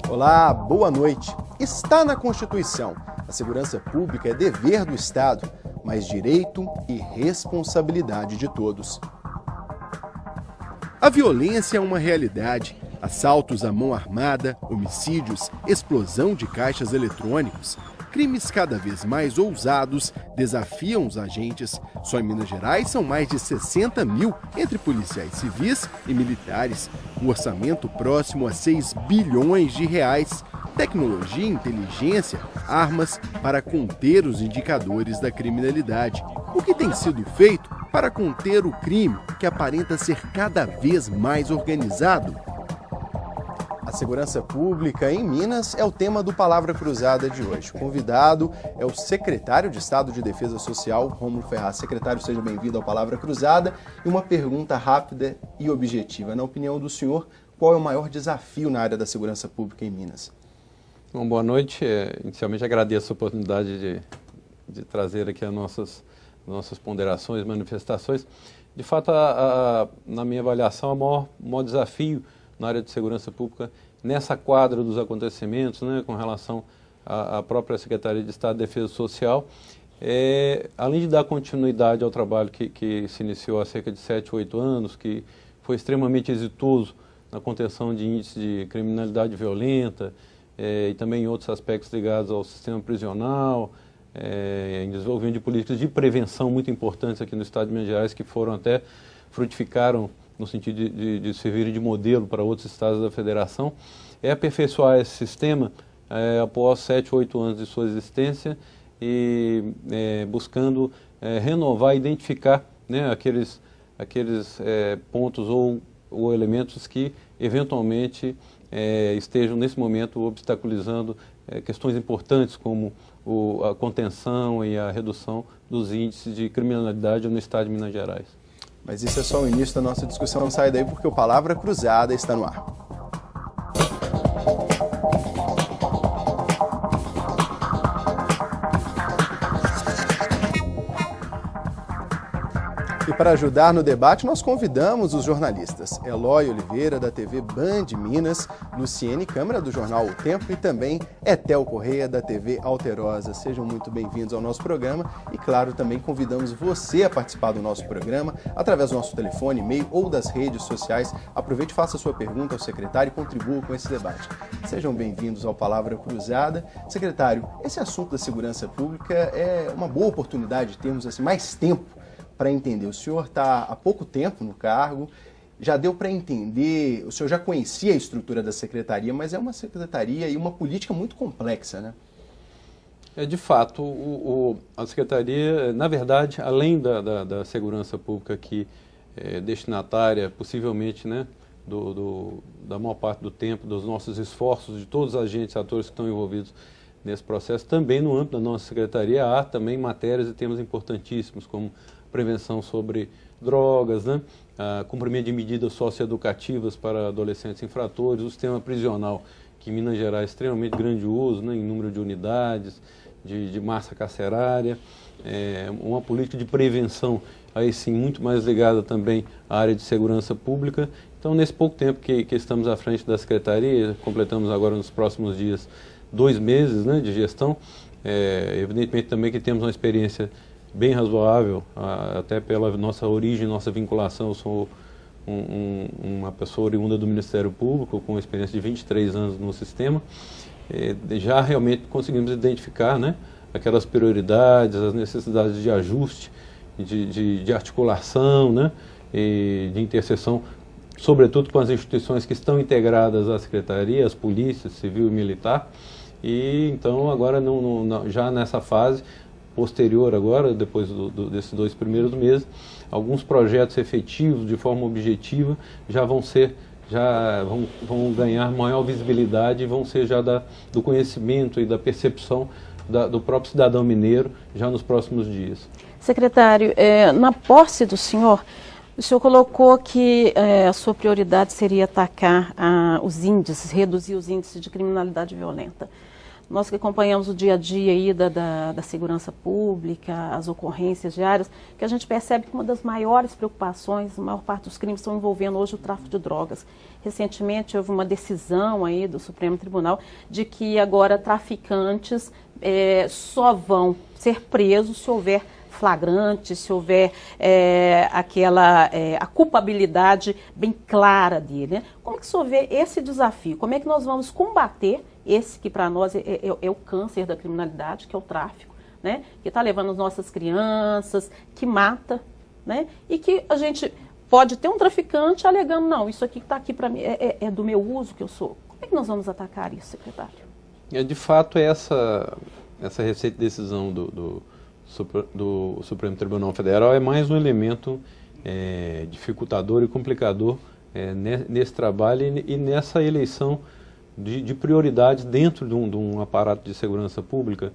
Olá, boa noite. Está na Constituição. A segurança pública é dever do Estado, mas direito e responsabilidade de todos. A violência é uma realidade. Assaltos à mão armada, homicídios, explosão de caixas eletrônicos. Crimes cada vez mais ousados desafiam os agentes. Só em Minas Gerais são mais de 60 mil entre policiais civis e militares. Um orçamento próximo a 6 bilhões de reais. Tecnologia, inteligência, armas para conter os indicadores da criminalidade. O que tem sido feito para conter o crime, que aparenta ser cada vez mais organizado? A segurança pública em Minas é o tema do Palavra Cruzada de hoje. O convidado é o secretário de Estado de Defesa Social, Rômulo Ferraz. Secretário, seja bem-vindo ao Palavra Cruzada. E uma pergunta rápida e objetiva. Na opinião do senhor, qual é o maior desafio na área da segurança pública em Minas? Bom, boa noite. Inicialmente agradeço a oportunidade de trazer aqui as nossas ponderações, manifestações. De fato, na minha avaliação, o maior desafio na área de segurança pública, nessa quadra dos acontecimentos, né, com relação à própria Secretaria de Estado de Defesa Social, além de dar continuidade ao trabalho que se iniciou há cerca de 7, 8 anos, que foi extremamente exitoso na contenção de índices de criminalidade violenta, e também em outros aspectos ligados ao sistema prisional, em desenvolvimento de políticas de prevenção muito importantes aqui no estado de Minas Gerais, que frutificaram no sentido de servir de modelo para outros estados da federação, aperfeiçoar esse sistema após 7, 8 anos de sua existência e buscando renovar e identificar, né, aqueles pontos ou elementos que eventualmente estejam nesse momento obstaculizando questões importantes como a contenção e a redução dos índices de criminalidade no estado de Minas Gerais. Mas isso é só o início da nossa discussão, não sai daí porque o Palavra Cruzada está no ar. E para ajudar no debate, nós convidamos os jornalistas Eloy Oliveira, da TV Band Minas, Luciene Câmara, do jornal O Tempo, e também Etel Correia, da TV Alterosa. Sejam muito bem-vindos ao nosso programa e, claro, também convidamos você a participar do nosso programa através do nosso telefone, e-mail ou das redes sociais. Aproveite e faça a sua pergunta ao secretário e contribua com esse debate. Sejam bem-vindos ao Palavra Cruzada. Secretário, esse assunto da segurança pública é uma boa oportunidade de termos assim, mais tempo para entender. O senhor está há pouco tempo no cargo, já deu para entender, o senhor já conhecia a estrutura da secretaria, mas é uma secretaria e uma política muito complexa, né? De fato, a secretaria, na verdade, além da segurança pública que é destinatária, possivelmente, né, da maior parte do tempo, dos nossos esforços, de todos os agentes e atores que estão envolvidos nesse processo, também no âmbito da nossa secretaria há também matérias e temas importantíssimos, como prevenção sobre drogas, né? Cumprimento de medidas socioeducativas para adolescentes infratores, o sistema prisional, que em Minas Gerais é extremamente grandioso, né, em número de unidades, de massa carcerária, uma política de prevenção, aí sim, muito mais ligada também à área de segurança pública. Então, nesse pouco tempo que estamos à frente da Secretaria, completamos agora nos próximos dias 2 meses, né, de gestão, evidentemente também que temos uma experiência bem razoável, até pela nossa origem, nossa vinculação. Eu sou uma pessoa oriunda do Ministério Público, com experiência de 23 anos no sistema. Já realmente conseguimos identificar, né, aquelas prioridades, as necessidades de ajuste, de articulação, né, e de interseção, sobretudo com as instituições que estão integradas à Secretaria, as polícias, civil e militar. E então agora, já nessa fase posterior agora, depois desses 2 primeiros meses, alguns projetos efetivos, de forma objetiva, vão ganhar maior visibilidade e vão ser já do conhecimento e da percepção do próprio cidadão mineiro já nos próximos dias. Secretário, na posse do senhor, o senhor colocou que a sua prioridade seria atacar os índices, reduzir os índices de criminalidade violenta. nós que acompanhamos o dia a dia aí da segurança pública, as ocorrências diárias, que a gente percebe que uma das maiores preocupações, a maior parte dos crimes estão envolvendo hoje o tráfico de drogas. Recentemente houve uma decisão aí do Supremo Tribunal de que agora traficantes só vão ser presos se houver flagrante, se houver a culpabilidade bem clara dele. Né? Como que o senhor vê esse desafio? Como é que nós vamos combater esse que para nós é o câncer da criminalidade, que é o tráfico, né? Que está levando as nossas crianças, que mata, né? E que a gente pode ter um traficante alegando, não, isso aqui que está aqui para mim é do meu uso que eu sou. Como é que nós vamos atacar isso, secretário? De fato, essa recente decisão do Supremo Tribunal Federal é mais um elemento dificultador e complicador nesse trabalho e nessa eleição de prioridades dentro de um aparato de segurança pública.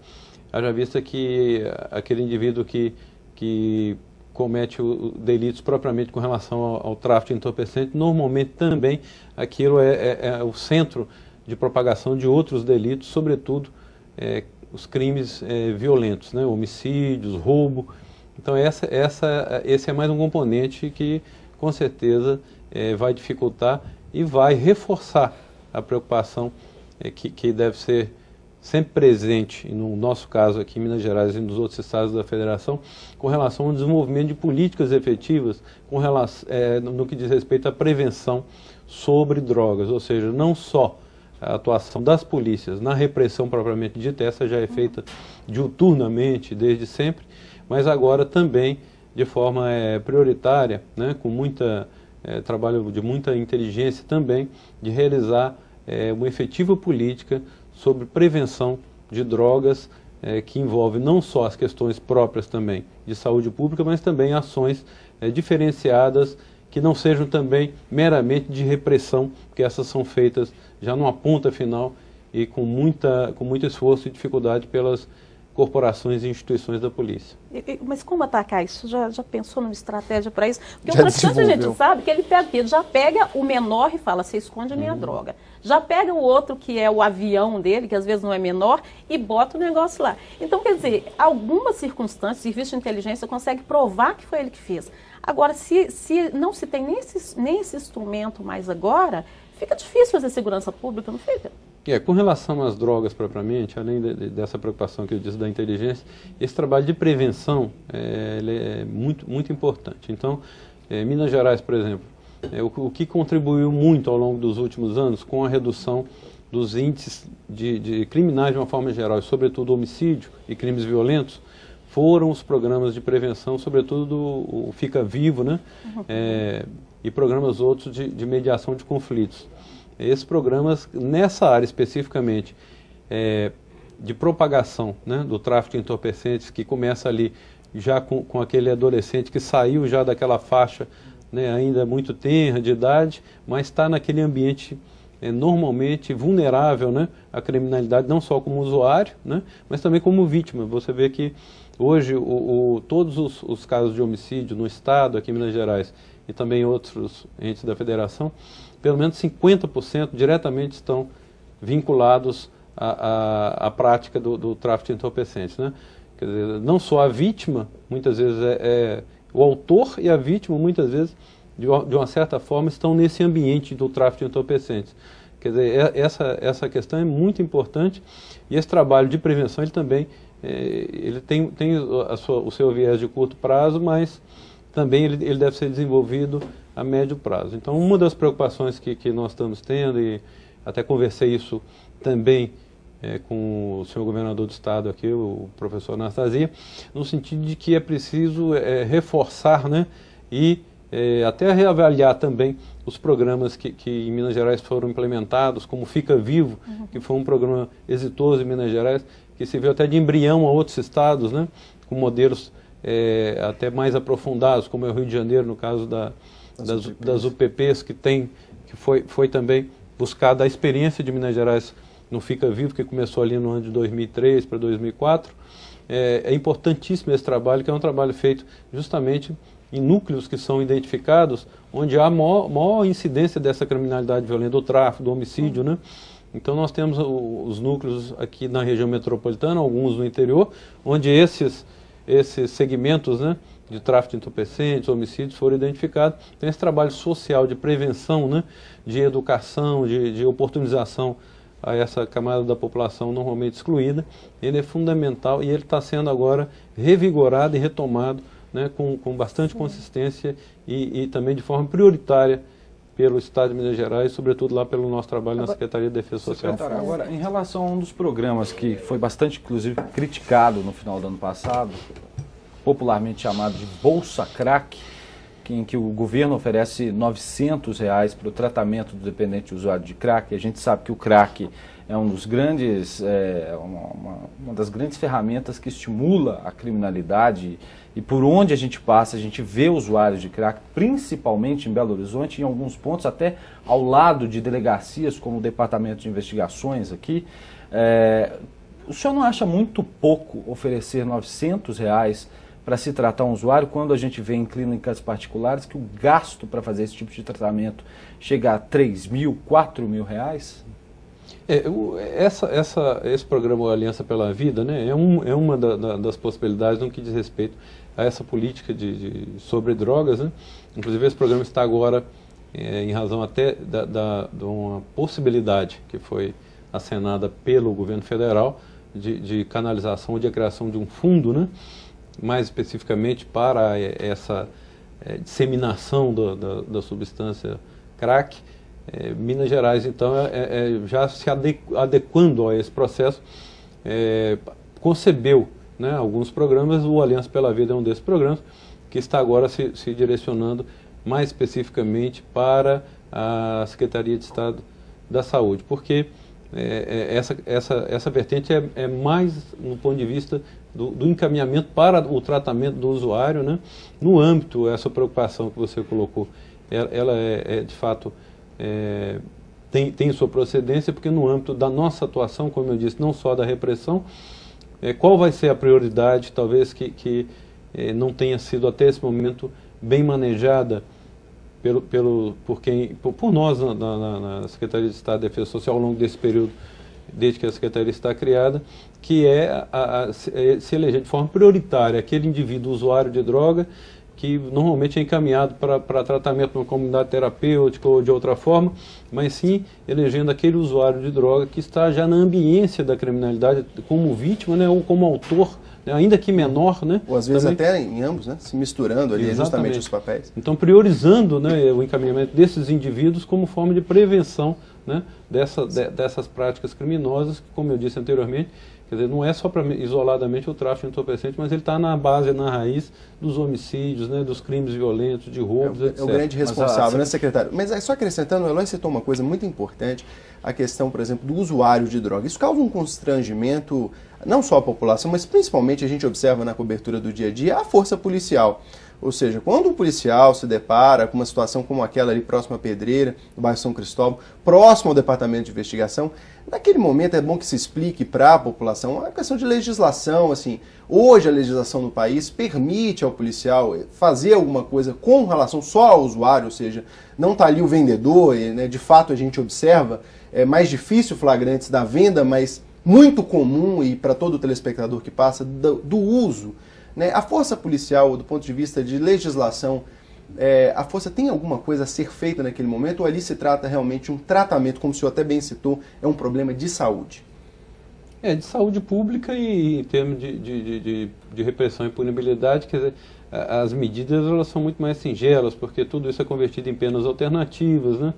Haja vista que aquele indivíduo que comete delitos propriamente com relação ao tráfico de entorpecente, normalmente também aquilo é o centro de propagação de outros delitos, sobretudo os crimes violentos, né? Homicídios, roubo. Então esse é mais um componente que com certeza vai dificultar e vai reforçar a preocupação que deve ser sempre presente, e no nosso caso aqui em Minas Gerais e nos outros estados da federação, com relação ao desenvolvimento de políticas efetivas no que diz respeito à prevenção sobre drogas, ou seja, não só a atuação das polícias na repressão propriamente dita, essa já é feita diuturnamente desde sempre, mas agora também de forma prioritária, né, com trabalho de muita inteligência também, de realizar uma efetiva política sobre prevenção de drogas que envolve não só as questões próprias também de saúde pública, mas também ações diferenciadas que não sejam também meramente de repressão, porque essas são feitas já numa ponta final e com muito esforço e dificuldade pelas corporações e instituições da polícia. Mas como atacar isso? Já pensou numa estratégia para isso? Porque o traficante a gente sabe que ele já pega o menor e fala, você esconde a minha droga. Já pega o outro, que é o avião dele, que às vezes não é menor, e bota o negócio lá. Então, quer dizer, algumas circunstâncias, o serviço de inteligência consegue provar que foi ele que fez. Agora, se não se tem nem esse instrumento mais agora, fica difícil fazer segurança pública, não fica? Com relação às drogas propriamente, além dessa preocupação que eu disse da inteligência, esse trabalho de prevenção ele é muito, muito importante. Então, Minas Gerais, por exemplo, o que contribuiu muito ao longo dos últimos anos com a redução dos índices de criminais de uma forma geral, e sobretudo homicídio e crimes violentos, foram os programas de prevenção, sobretudo o Fica Vivo, né? E programas outros de mediação de conflitos. Esses programas, nessa área especificamente, de propagação, né, do tráfico de entorpecentes, que começa ali já com aquele adolescente que saiu já daquela faixa, né, ainda muito tenra de idade, mas está naquele ambiente normalmente vulnerável, né, à criminalidade, não só como usuário, né, mas também como vítima. Você vê que hoje todos os casos de homicídio no estado, aqui em Minas Gerais, e também outros entes da federação, pelo menos 50% diretamente estão vinculados à prática do tráfico de entorpecentes, né? Quer dizer, não só a vítima, muitas vezes o autor e a vítima, muitas vezes, de uma certa forma, estão nesse ambiente do tráfico de entorpecentes. Quer dizer, essa questão é muito importante, e esse trabalho de prevenção, ele também ele tem o seu viés de curto prazo, mas também ele deve ser desenvolvido a médio prazo. Então, uma das preocupações que nós estamos tendo, e até conversei isso também com o senhor governador do estado aqui, o professor Anastasia, no sentido de que é preciso reforçar, né, e até reavaliar também os programas que em Minas Gerais foram implementados, como Fica Vivo, que foi um programa exitoso em Minas Gerais, que serviu até de embrião a outros estados, né, com modelos até mais aprofundados, como é o Rio de Janeiro, no caso das UPPs, que foi também buscada a experiência de Minas Gerais no Fica Vivo, que começou ali no ano de 2003 para 2004. É importantíssimo esse trabalho, que é um trabalho feito justamente em núcleos que são identificados, onde há maior incidência dessa criminalidade violenta, do tráfico, do homicídio, né? Então nós temos os núcleos aqui na região metropolitana, alguns no interior, onde esses segmentos, né, de tráfico de entorpecentes, homicídios foram identificados. Tem esse trabalho social de prevenção, né, de educação, de oportunização a essa camada da população normalmente excluída. Ele é fundamental e ele está sendo agora revigorado e retomado, né, com bastante consistência e também de forma prioritária pelo Estado de Minas Gerais, sobretudo lá pelo nosso trabalho na Secretaria de Defesa Social. Secretário, agora, em relação a um dos programas que foi bastante, inclusive, criticado no final do ano passado, popularmente chamado de Bolsa Crack, em que o governo oferece R$ 900 para o tratamento do dependente usuário de crack. A gente sabe que o crack é um dos grandes, uma das grandes ferramentas que estimula a criminalidade, e por onde a gente passa, a gente vê usuários de crack, principalmente em Belo Horizonte, em alguns pontos até ao lado de delegacias, como o Departamento de Investigações aqui. O senhor não acha muito pouco oferecer R$ 900 para se tratar um usuário, quando a gente vê em clínicas particulares que o gasto para fazer esse tipo de tratamento chega a R$3.000, R$4.000? Esse programa Aliança pela Vida, né, é uma das possibilidades no que diz respeito a essa política sobre drogas, né? Inclusive esse programa está agora, em razão até de uma possibilidade que foi acenada pelo governo federal de canalização ou de criação de um fundo, né, mais especificamente para essa disseminação da substância crack. Minas Gerais, então, já se adequando a esse processo, concebeu, né, alguns programas. O Aliança pela Vida é um desses programas, que está agora se direcionando mais especificamente para a Secretaria de Estado da Saúde, porque essa vertente é mais no ponto de vista do encaminhamento para o tratamento do usuário, né? No âmbito, essa preocupação que você colocou, ela de fato tem sua procedência, porque no âmbito da nossa atuação, como eu disse, não só da repressão, qual vai ser a prioridade, talvez que não tenha sido até esse momento bem manejada por nós na Secretaria de Estado de Defesa Social ao longo desse período, desde que a Secretaria está criada, que se eleger de forma prioritária aquele indivíduo usuário de droga que normalmente é encaminhado para tratamento numa comunidade terapêutica ou de outra forma, mas sim elegendo aquele usuário de droga que está já na ambiência da criminalidade como vítima, né, ou como autor, né, ainda que menor, né? Ou às vezes também, até em ambos, né, se misturando ali. Exatamente. Justamente os papéis. Então priorizando, né, o encaminhamento desses indivíduos como forma de prevenção, né, dessas práticas criminosas, que, como eu disse anteriormente, quer dizer, não é só para isoladamente o tráfico de entorpecente, mas ele está na base, na raiz dos homicídios, né, dos crimes violentos, de roubos, etc. É o grande responsável, né, secretário? Mas só acrescentando, o Eloy citou uma coisa muito importante, a questão, por exemplo, do usuário de droga. Isso causa um constrangimento, não só à população, mas principalmente a gente observa na cobertura do dia a dia, a força policial. Ou seja, quando o policial se depara com uma situação como aquela ali próxima à Pedreira, no bairro São Cristóvão, próximo ao Departamento de Investigação, naquele momento é bom que se explique para a população uma questão de legislação. Assim, hoje a legislação no país permite ao policial fazer alguma coisa com relação só ao usuário, ou seja, não está ali o vendedor, né, de fato a gente observa, é mais difícil flagrantes da venda, mas muito comum e para todo telespectador que passa, do uso. Né? A força policial, do ponto de vista de legislação, a força tem alguma coisa a ser feita naquele momento, ou ali se trata realmente de um tratamento, como o senhor até bem citou, é um problema de saúde? De saúde pública e em termos de repressão e punibilidade, quer dizer, as medidas elas são muito mais singelas, porque tudo isso é convertido em penas alternativas, né?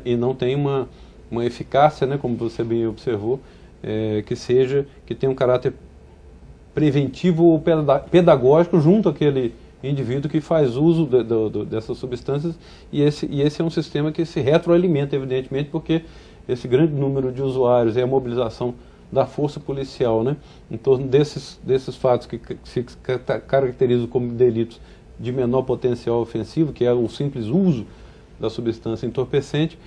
E não tem uma eficácia, né, como você bem observou, que tenha um caráter preventivo ou pedagógico junto àquele indivíduo que faz uso dessas substâncias, e esse é um sistema que se retroalimenta, evidentemente, porque esse grande número de usuários e a mobilização da força policial, né, em torno desses fatos que se caracterizam como delitos de menor potencial ofensivo, que é o simples uso da substância entorpecente,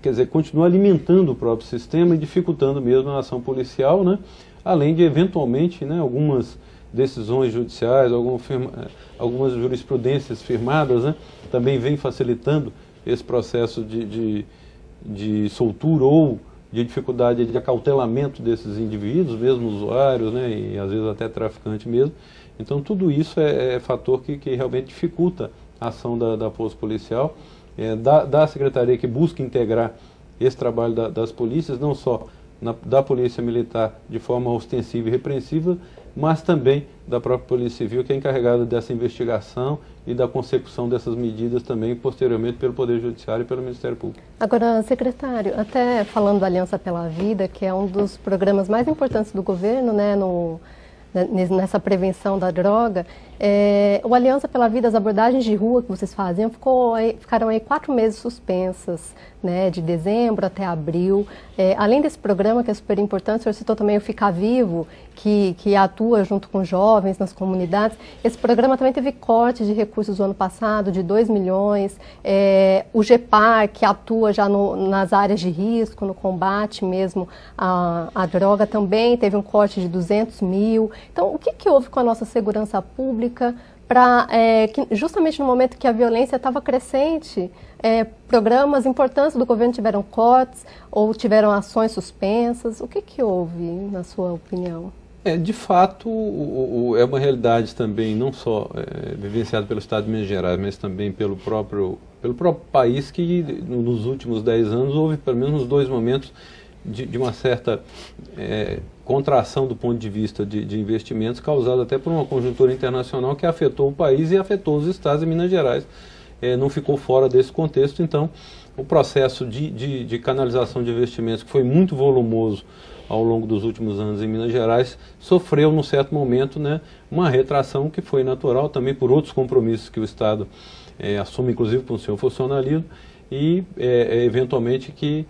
quer dizer, continua alimentando o próprio sistema e dificultando mesmo a ação policial, né, além de, eventualmente, né, algumas decisões judiciais, algumas jurisprudências firmadas, né, também vem facilitando esse processo de de soltura ou de dificuldade de acautelamento desses indivíduos, mesmo usuários, né, e às vezes até traficante mesmo. Então tudo isso é fator que realmente dificulta a ação da força policial, da secretaria que busca integrar esse trabalho das polícias, não só da polícia militar de forma ostensiva e repreensiva, mas também da própria Polícia Civil, que é encarregada dessa investigação e da consecução dessas medidas também, posteriormente, pelo Poder Judiciário e pelo Ministério Público. Agora, secretário, até falando da Aliança pela Vida, que é um dos programas mais importantes do governo, né, nessa prevenção da droga, o Aliança pela Vida, as abordagens de rua que vocês faziam, ficaram aí 4 meses suspensas, né, de dezembro até abril. Além desse programa, que é super importante, o senhor citou também o Fica Vivo, que atua junto com jovens nas comunidades. Esse programa também teve corte de recursos no ano passado, de 2 milhões. O GEPAR, que atua já nas áreas de risco, no combate mesmo à droga, também teve um corte de 200 mil. Então, o que houve com a nossa segurança pública para que justamente no momento que a violência estava crescente, programas importantes do governo tiveram cortes ou tiveram ações suspensas? O que houve, na sua opinião? De fato, é uma realidade também, não só vivenciada pelo Estado de Minas Gerais, mas também pelo próprio país, que nos últimos 10 anos houve pelo menos 2 momentos de uma certa contração do ponto de vista de investimentos, causado até por uma conjuntura internacional que afetou o país e afetou os estados, e Minas Gerais não ficou fora desse contexto. Então, o processo de canalização de investimentos, que foi muito volumoso ao longo dos últimos anos em Minas Gerais, sofreu, num certo momento, né, uma retração que foi natural também por outros compromissos que o Estado assume, inclusive com o seu funcionalismo, e eventualmente que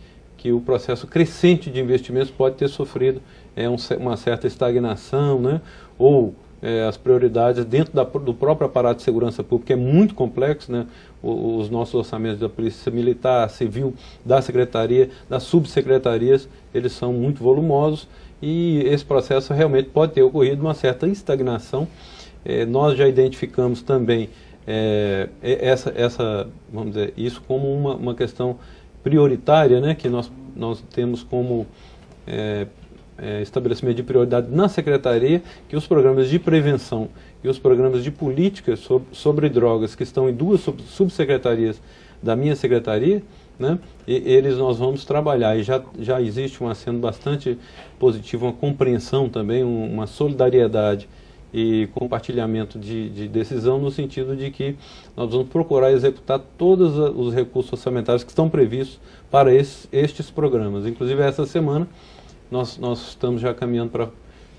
o processo crescente de investimentos pode ter sofrido uma certa estagnação, né, ou as prioridades dentro do próprio aparato de segurança pública é muito complexo, né? Os nossos orçamentos da Polícia Militar, Civil, da Secretaria, das subsecretarias, eles são muito volumosos, e esse processo realmente pode ter ocorrido uma certa estagnação. Nós já identificamos também vamos dizer, isso como uma questão prioritária, né? Que nós temos como estabelecimento de prioridade na Secretaria, que os programas de prevenção e os programas de políticas sobre drogas, que estão em 2 subsecretarias da minha Secretaria, né, eles nós vamos trabalhar, e já existe um aceno bastante positivo, uma compreensão também, uma solidariedade e compartilhamento de decisão, no sentido de que nós vamos procurar executar todos os recursos orçamentários que estão previstos para estes programas. Inclusive, essa semana, nós estamos já caminhando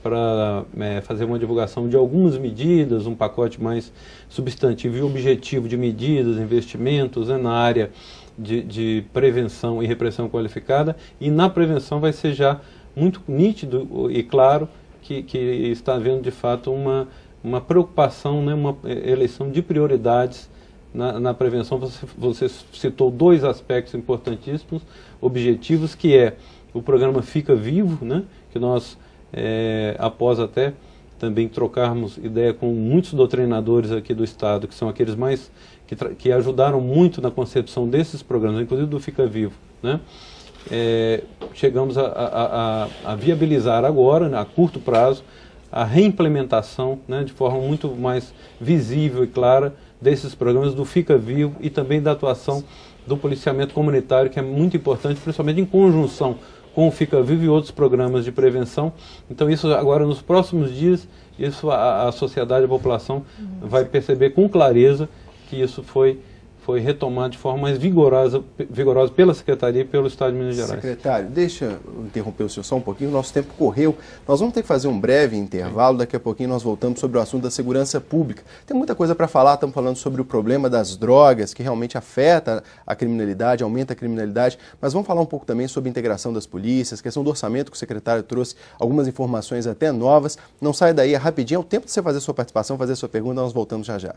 para fazer uma divulgação de algumas medidas, um pacote mais substantivo e objetivo de medidas, investimentos, né, na área de prevenção e repressão qualificada. E na prevenção vai ser já muito nítido e claro que está havendo de fato uma preocupação, né, uma eleição de prioridades na prevenção. Você citou 2 aspectos importantíssimos, objetivos, que é o programa Fica Vivo, né, que nós, após até também trocarmos ideia com muitos doutrinadores aqui do Estado, que são aqueles mais que ajudaram muito na concepção desses programas, inclusive do Fica Vivo, né, chegamos a viabilizar agora, né, a curto prazo, a reimplementação, né, de forma muito mais visível e clara desses programas do Fica Vivo e também da atuação do policiamento comunitário, que é muito importante, principalmente em conjunção com o Fica Vivo e outros programas de prevenção. Então isso agora, nos próximos dias, isso a sociedade, a população vai perceber com clareza que isso foi retomado de forma mais vigorosa pela Secretaria e pelo Estado de Minas Gerais. Secretário, deixa eu interromper o senhor só um pouquinho, nosso tempo correu. Nós vamos ter que fazer um breve intervalo, daqui a pouquinho nós voltamos sobre o assunto da segurança pública. Tem muita coisa para falar, estamos falando sobre o problema das drogas, que realmente afeta a criminalidade, aumenta a criminalidade, mas vamos falar um pouco também sobre a integração das polícias, questão do orçamento, que o secretário trouxe algumas informações até novas. Não sai daí, é rapidinho, é o tempo de você fazer a sua participação, fazer a sua pergunta, nós voltamos já já.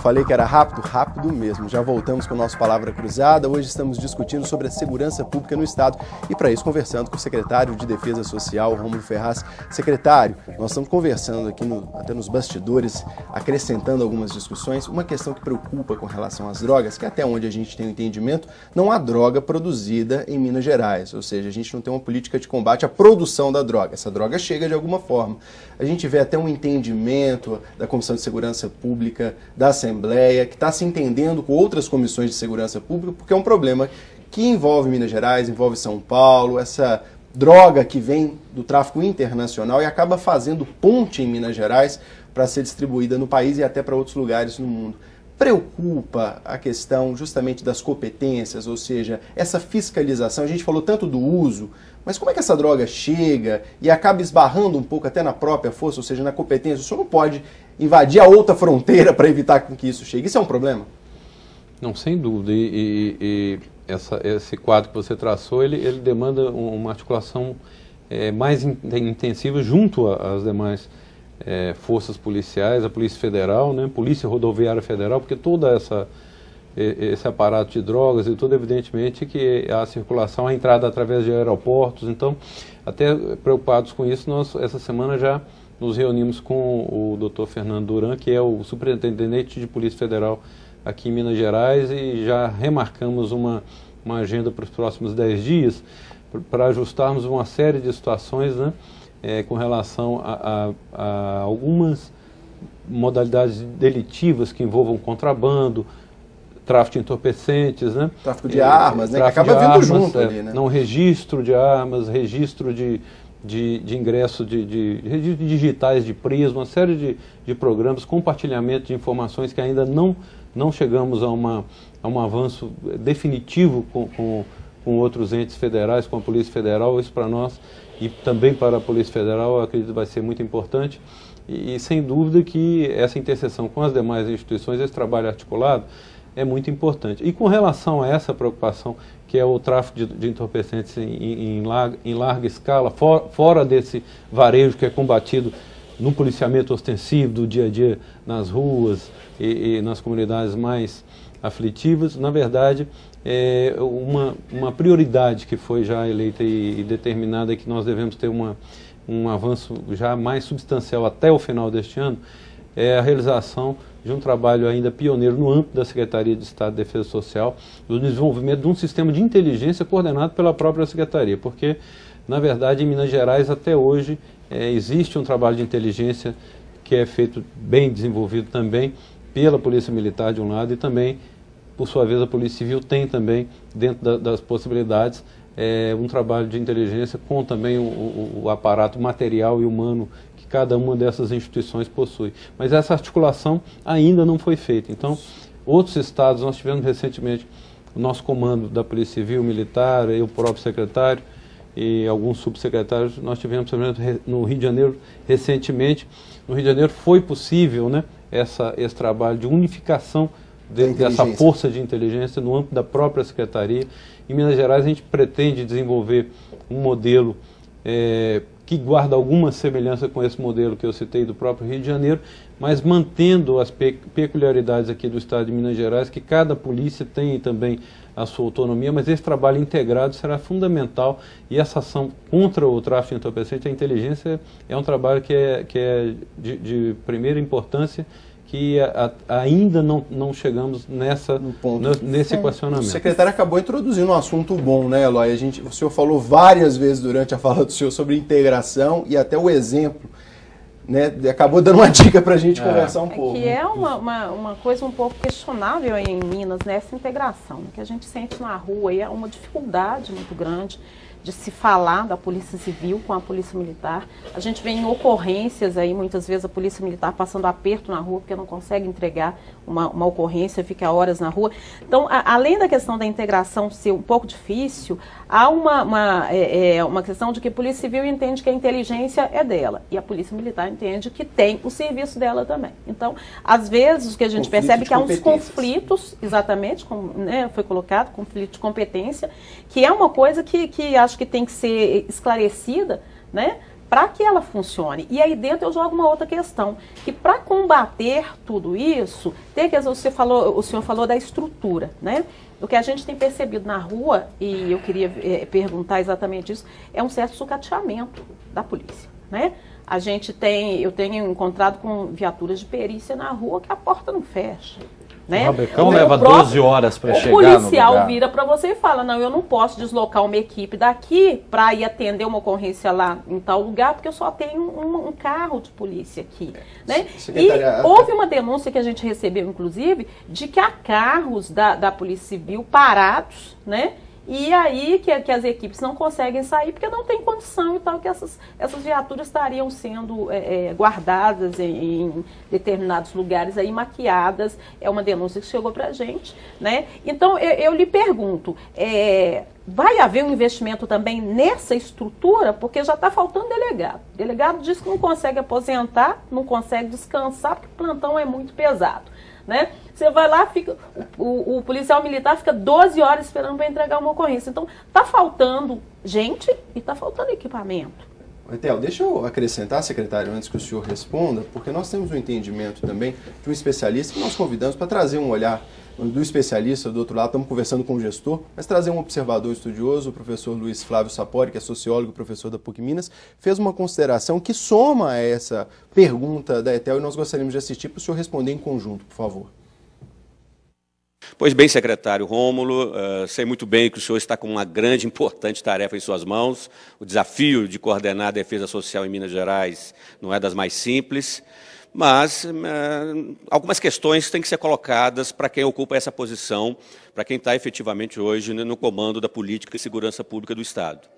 falei que era rápido? Rápido mesmo. Já voltamos com o nosso Palavra Cruzada. Hoje estamos discutindo sobre a segurança pública no Estado e, para isso, conversando com o secretário de Defesa Social, Rômulo Ferraz. Secretário, nós estamos conversando aqui até nos bastidores, acrescentando algumas discussões. Uma questão que preocupa com relação às drogas, que até onde a gente tem o entendimento, não há droga produzida em Minas Gerais. Ou seja, a gente não tem uma política de combate à produção da droga. Essa droga chega de alguma forma. A gente vê até um entendimento da Comissão de Segurança Pública, da Assembleia, que está se entendendo com outras comissões de segurança pública, porque é um problema que envolve Minas Gerais, envolve São Paulo, essa droga que vem do tráfico internacional e acaba fazendo ponte em Minas Gerais para ser distribuída no país e até para outros lugares no mundo. Preocupa a questão justamente das competências, ou seja, essa fiscalização. A gente falou tanto do uso, mas como é que essa droga chega e acaba esbarrando um pouco até na própria força, ou seja, na competência? O senhor não pode invadir a outra fronteira para evitar que isso chegue. Isso é um problema? Não, sem dúvida. Esse quadro que você traçou, ele demanda uma articulação mais intensiva junto às demais forças policiais, a Polícia Federal, né, Polícia Rodoviária Federal, porque toda esse aparato de drogas e tudo, evidentemente, que a circulação, a entrada através de aeroportos. Então, até preocupados com isso, nós essa semana já nos reunimos com o Dr. Fernando Duran, que é o superintendente de Polícia Federal aqui em Minas Gerais, e já remarcamos uma agenda para os próximos 10 dias, para ajustarmos uma série de situações, né, com relação a algumas modalidades delitivas que envolvam contrabando, tráfico de entorpecentes, né? Tráfico de armas, né? Que acaba vindo junto ali, né? Não, registro de armas, registro de ingresso de registros digitais de preso, uma série de programas, compartilhamento de informações que ainda não chegamos a um avanço definitivo com outros entes federais, com a Polícia Federal. Isso para nós e também para a Polícia Federal, eu acredito que vai ser muito importante. E sem dúvida que essa interseção com as demais instituições, esse trabalho articulado, é muito importante. E com relação a essa preocupação, que é o tráfico de entorpecentes em larga escala, fora desse varejo que é combatido no policiamento ostensivo do dia a dia nas ruas e nas comunidades mais aflitivas, na verdade, uma prioridade que foi já eleita e determinada é que nós devemos ter um avanço já mais substancial até o final deste ano, é a realização de um trabalho ainda pioneiro no âmbito da Secretaria de Estado de Defesa Social, do desenvolvimento de um sistema de inteligência coordenado pela própria Secretaria, porque, na verdade, em Minas Gerais, até hoje, existe um trabalho de inteligência que é feito, bem desenvolvido também, pela Polícia Militar de um lado e também, por sua vez, a Polícia Civil tem também, dentro das possibilidades, um trabalho de inteligência com também o aparato material e humano que cada uma dessas instituições possui. Mas essa articulação ainda não foi feita. Então, outros estados, nós tivemos recentemente o nosso comando da Polícia Civil, Militar, eu próprio secretário e alguns subsecretários, nós tivemos, por exemplo, no Rio de Janeiro recentemente. No Rio de Janeiro foi possível, né, esse trabalho de unificação dessa força de inteligência no âmbito da própria Secretaria. Em Minas Gerais a gente pretende desenvolver um modelo que guarda alguma semelhança com esse modelo que eu citei do próprio Rio de Janeiro, mas mantendo as peculiaridades aqui do estado de Minas Gerais, que cada polícia tem também a sua autonomia, mas esse trabalho integrado será fundamental, e essa ação contra o tráfico de entorpecentes, a inteligência é um trabalho que é de primeira importância, que ainda não chegamos nesse equacionamento. O secretário acabou introduzindo um assunto bom, né, Eloy? O senhor falou várias vezes durante a fala do senhor sobre integração e até o exemplo, né? Acabou dando uma dica para a gente conversar um pouco. Que é uma coisa um pouco questionável em Minas, né, essa integração, que a gente sente na rua, e é uma dificuldade muito grande de se falar da Polícia Civil com a Polícia Militar. A gente vê em ocorrências aí, muitas vezes a Polícia Militar passando aperto na rua porque não consegue entregar uma ocorrência, fica horas na rua. Então, além da questão da integração ser um pouco difícil, há uma questão de que a Polícia Civil entende que a inteligência é dela e a Polícia Militar entende que tem o serviço dela também. Então, às vezes, o que a gente percebe é que há uns conflitos, exatamente, como, né, foi colocado, conflito de competência, que é uma coisa que acho que tem que ser esclarecida, né, para que ela funcione. E aí dentro eu jogo uma outra questão, que para combater tudo isso, o senhor falou da estrutura, né? O que a gente tem percebido na rua, e eu queria perguntar exatamente isso, é um certo sucateamento da polícia, né? Eu tenho encontrado com viaturas de perícia na rua que a porta não fecha. Né? O rabecão leva 12 horas para chegar no lugar. O policial vira para você e fala, não, eu não posso deslocar uma equipe daqui para ir atender uma ocorrência lá em tal lugar, porque eu só tenho um carro de polícia aqui. Né? E houve uma denúncia que a gente recebeu, inclusive, de que há carros da Polícia Civil parados, né? E aí que as equipes não conseguem sair porque não tem condição e tal, que essas viaturas estariam sendo guardadas em determinados lugares, aí maquiadas. É uma denúncia que chegou para a gente, né? Então, eu lhe pergunto, vai haver um investimento também nessa estrutura? Porque já está faltando delegado. O delegado diz que não consegue aposentar, não consegue descansar, porque o plantão é muito pesado. Né? Você vai lá, o policial militar fica 12 horas esperando para entregar uma ocorrência. Então, está faltando gente e está faltando equipamento. Etel, deixa eu acrescentar, secretário, antes que o senhor responda, porque nós temos um entendimento também de um especialista que nós convidamos para trazer um olhar do especialista, do outro lado, estamos conversando com o gestor, mas trazer um observador estudioso, o professor Luiz Flávio Sapori, que é sociólogo e professor da PUC Minas, fez uma consideração que soma a essa pergunta da Etel e nós gostaríamos de assistir para o senhor responder em conjunto, por favor. Pois bem, secretário Rômulo, sei muito bem que o senhor está com uma grande e importante tarefa em suas mãos. O desafio de coordenar a defesa social em Minas Gerais não é das mais simples, mas algumas questões têm que ser colocadas para quem ocupa essa posição, para quem está efetivamente hoje no comando da política e segurança pública do Estado.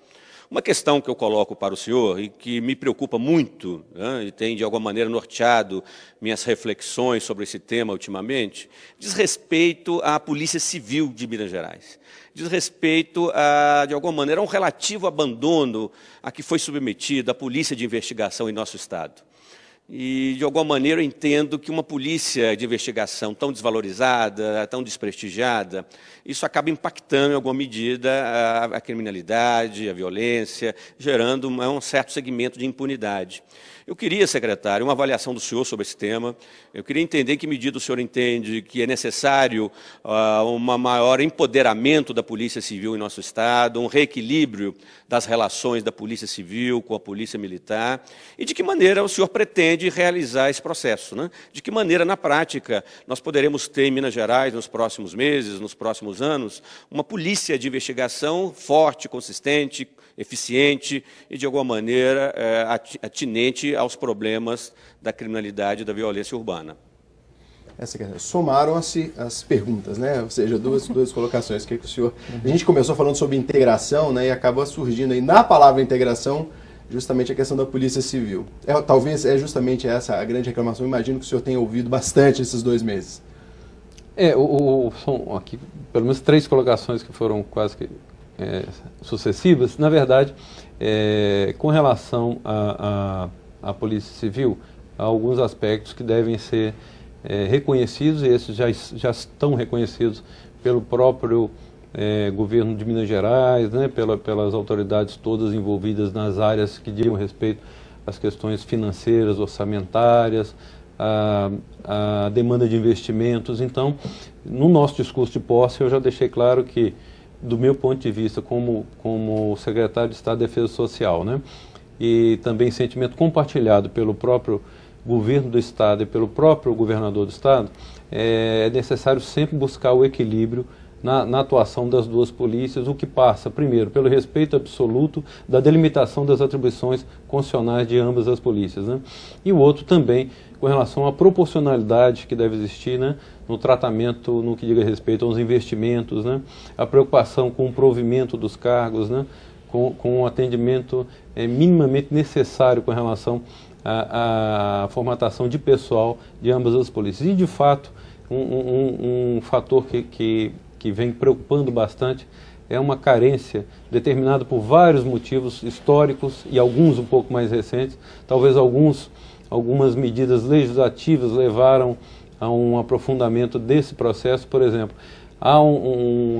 Uma questão que eu coloco para o senhor e que me preocupa muito, né, e tem de alguma maneira norteado minhas reflexões sobre esse tema ultimamente, diz respeito à Polícia Civil de Minas Gerais. Diz respeito, de alguma maneira, a um relativo abandono a que foi submetida a Polícia de Investigação em nosso Estado. E, de alguma maneira, eu entendo que uma polícia de investigação tão desvalorizada, tão desprestigiada, isso acaba impactando, em alguma medida, a criminalidade, a violência, gerando um certo segmento de impunidade. Eu queria, secretário, uma avaliação do senhor sobre esse tema. Eu queria entender em que medida o senhor entende que é necessário um maior empoderamento da Polícia Civil em nosso Estado, um reequilíbrio das relações da Polícia Civil com a Polícia Militar, e de que maneira o senhor pretende realizar esse processo, né? De que maneira, na prática, nós poderemos ter em Minas Gerais, nos próximos meses, nos próximos anos, uma polícia de investigação forte, consistente, eficiente e, de alguma maneira, atinente aos problemas da criminalidade e da violência urbana. Somaram-se as perguntas, né? Ou seja, duas colocações. Que o senhor... A gente começou falando sobre integração, né? E acabou surgindo aí na palavra integração justamente a questão da Polícia Civil. Talvez é justamente essa a grande reclamação. Imagino que o senhor tenha ouvido bastante esses 2 meses. São aqui pelo menos 3 colocações que foram quase que sucessivas. Na verdade, com relação à Polícia Civil, há alguns aspectos que devem ser reconhecidos, e esses já estão reconhecidos pelo próprio governo de Minas Gerais, né, pelas autoridades todas envolvidas nas áreas que dizem respeito às questões financeiras, orçamentárias, a demanda de investimentos. Então, no nosso discurso de posse, eu já deixei claro que, do meu ponto de vista, como secretário de Estado de Defesa Social, né, e também sentimento compartilhado pelo próprio governo do Estado e pelo próprio governador do Estado, é necessário sempre buscar o equilíbrio na atuação das duas polícias, o que passa, primeiro, pelo respeito absoluto da delimitação das atribuições constitucionais de ambas as polícias, né? E o outro também com relação à proporcionalidade que deve existir, né, no tratamento, no que diga respeito aos investimentos, né, a preocupação com o provimento dos cargos, né, com o atendimento minimamente necessário com relação à formatação de pessoal de ambas as polícias. E, de fato, um fator que vem preocupando bastante é uma carência determinada por vários motivos históricos e alguns um pouco mais recentes. Talvez algumas medidas legislativas levaram a um aprofundamento desse processo. Por exemplo,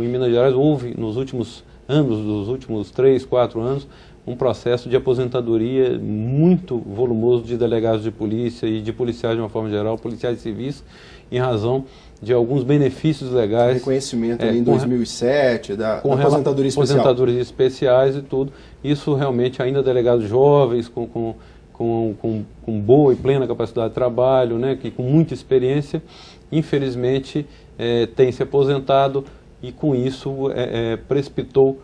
em Minas Gerais houve nos últimos anos, dos últimos 3, 4 anos, um processo de aposentadoria muito volumoso de delegados de polícia e de policiais de uma forma geral, policiais civis, em razão de alguns benefícios legais. Reconhecimento em 2007, da aposentadoria especial. Aposentadorias especiais e tudo. Isso realmente ainda delegados jovens, com boa e plena capacidade de trabalho, né, que com muita experiência, infelizmente tem se aposentado e com isso precipitou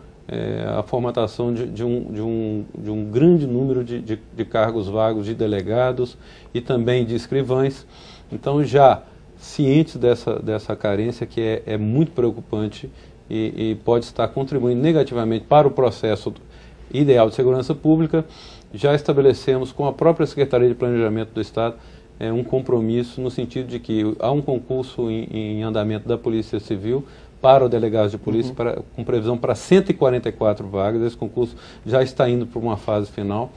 a formatação de um grande número de cargos vagos de delegados e também de escrivães. Então, já cientes dessa carência que é muito preocupante e pode estar contribuindo negativamente para o processo ideal de segurança pública, já estabelecemos com a própria Secretaria de Planejamento do Estado um compromisso no sentido de que há um concurso em andamento da Polícia Civil para o delegado de polícia, com previsão para 144 vagas. Esse concurso já está indo para uma fase final.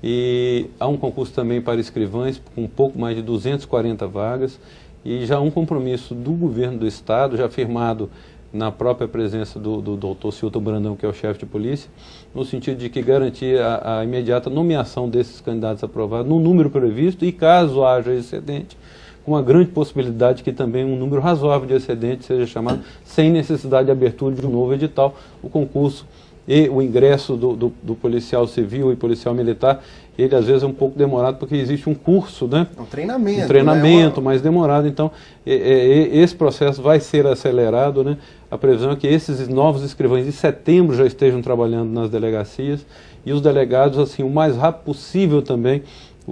E há um concurso também para escrivães, com um pouco mais de 240 vagas. E já um compromisso do governo do Estado, já firmado na própria presença do doutor Cilton Brandão, que é o chefe de polícia, no sentido de que garantir a imediata nomeação desses candidatos aprovados no número previsto e, caso haja excedente, com uma grande possibilidade que também um número razoável de excedentes seja chamado sem necessidade de abertura de um novo edital. O concurso e o ingresso do policial civil e policial militar, ele às vezes é um pouco demorado porque existe um curso, né? Um treinamento. Um treinamento, né? Mais demorado. Então, esse processo vai ser acelerado, né? A previsão é que esses novos escrivães em setembro já estejam trabalhando nas delegacias e os delegados, assim, o mais rápido possível também.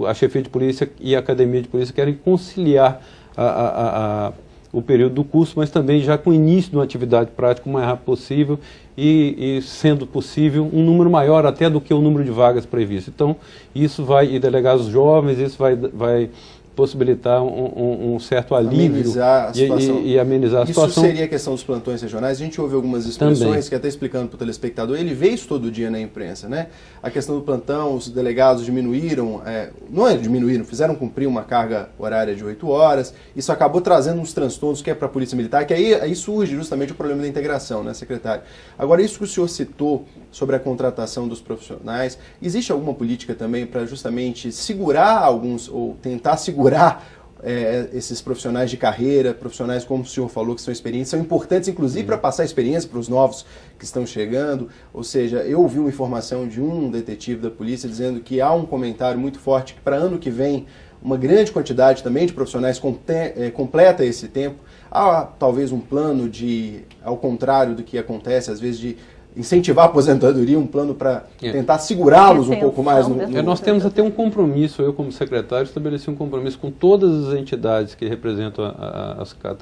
A chefia de polícia e a academia de polícia querem conciliar o período do curso, mas também já com o início de uma atividade prática o mais rápido possível e sendo possível, um número maior até do que o número de vagas previsto. Então, isso vai, e delegados jovens, isso vai possibilitar um certo alívio amenizar a situação. E amenizar a situação. Isso seria a questão dos plantões regionais. A gente ouve algumas expressões também, que até explicando para o telespectador, ele vê isso todo dia na imprensa, né? A questão do plantão, os delegados diminuíram, diminuíram, fizeram cumprir uma carga horária de 8 horas, isso acabou trazendo uns transtornos que é para a Polícia Militar, que aí surge justamente o problema da integração, né, secretário? Agora, isso que o senhor citou sobre a contratação dos profissionais, existe alguma política também para justamente segurar alguns, ou tentar segurar esses profissionais de carreira, profissionais, como o senhor falou, que são experientes, são importantes, inclusive, para passar experiência para os novos que estão chegando? Ou seja, eu ouvi uma informação de um detetive da polícia dizendo que há um comentário muito forte que para ano que vem uma grande quantidade também de profissionais completa esse tempo. Há talvez um plano de, ao contrário do que acontece às vezes, de incentivar a aposentadoria, um plano para tentar segurá-los um pouco mais. Nós temos até um compromisso, eu como secretário estabeleci um compromisso com todas as entidades que representam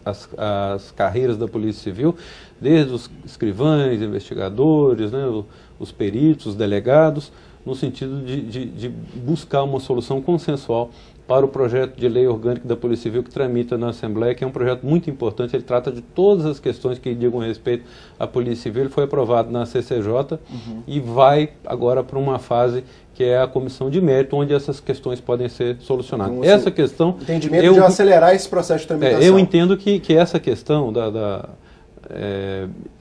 as carreiras da Polícia Civil, desde os escrivães, investigadores, né, os peritos, os delegados, no sentido de buscar uma solução consensual para o projeto de lei orgânica da Polícia Civil que tramita na Assembleia, que é um projeto muito importante. Ele trata de todas as questões que digam respeito à Polícia Civil. Ele foi aprovado na CCJ e vai agora para uma fase que é a comissão de mérito, onde essas questões podem ser solucionadas. Então, essa questão... Entendimento de acelerar esse processo de tramitação. Eu entendo que essa questão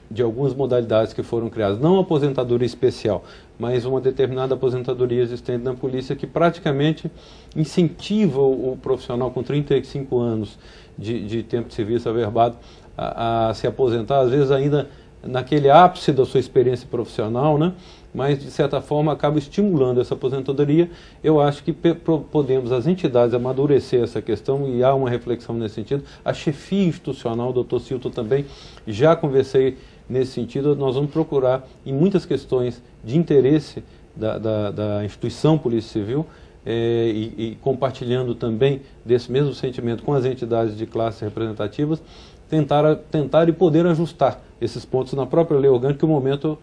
de algumas modalidades que foram criadas, não aposentadoria especial, mas uma determinada aposentadoria existente na polícia que praticamente incentiva o profissional com 35 anos de tempo de serviço averbado a se aposentar, às vezes ainda naquele ápice da sua experiência profissional, né? Mas de certa forma acaba estimulando essa aposentadoria. Eu acho que podemos, as entidades, amadurecer essa questão e há uma reflexão nesse sentido. A chefia institucional, o doutor Cilton também, já conversei nesse sentido. Nós vamos procurar, em muitas questões de interesse da instituição Polícia Civil, e compartilhando também desse mesmo sentimento com as entidades de classe representativas, tentar e poder ajustar esses pontos na própria lei orgânica, que o momento